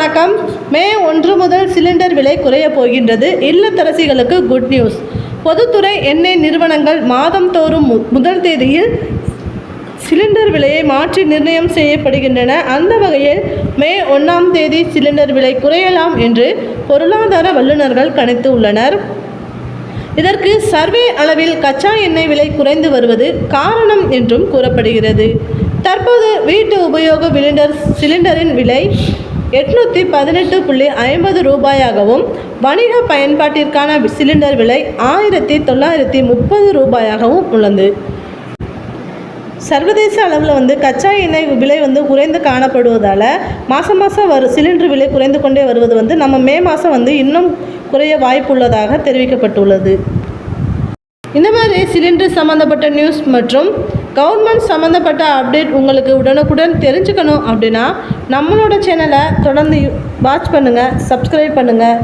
வணக்கம். மே 1 முதல் சிலிண்டர் விலை குறைய போகின்றது. இல்லத்தரசிகளுக்கு குட் நியூஸ். பொதுத்துறை எண்ணெய் நிறுவனங்கள் மாதம் தோறும் முதல் தேதியில் சிலிண்டர் விலையை மாற்றி நிர்ணயம் செய்யப்படுகின்றன. அந்த வகையில் மே 1ஆம் தேதி சிலிண்டர் விலை குறையலாம் என்று பொருளாதார வல்லுநர்கள் கணித்து உள்ளனர். இதற்கு சர்வே அளவில் கச்சா எண்ணெய் விலை குறைந்து வருவது காரணம் என்றும் கூறப்படுகிறது. தற்போது வீட்டு உபயோக சிலிண்டரின் விலை 818.50 ரூபாயாகவும் வணிக பயன்பாட்டிற்கான சிலிண்டர் விலை 1930 ரூபாயாகவும் உள்ளது. சர்வதேச அளவில் கச்சா எண்ணெய் விலை குறைந்து காணப்படுவதால் மாதம் சிலிண்டர் விலை குறைந்து கொண்டே வருவது நம்ம மே மாதம் இன்னும் குறைய வாய்ப்புள்ளதாக தெரிவிக்கப்பட்டுள்ளது. இந்த மாதிரி சிலிண்டர் சம்மந்தப்பட்ட நியூஸ் மற்றும் கவர்மெண்ட் சம்மந்தப்பட்ட அப்டேட் உங்களுக்கு உடனுக்குடன் தெரிஞ்சுக்கணும் அப்படின்னா நம்மளோட சேனலை தொடர்ந்து வாட்ச் பண்ணுங்கள், சப்ஸ்கிரைப் பண்ணுங்கள்.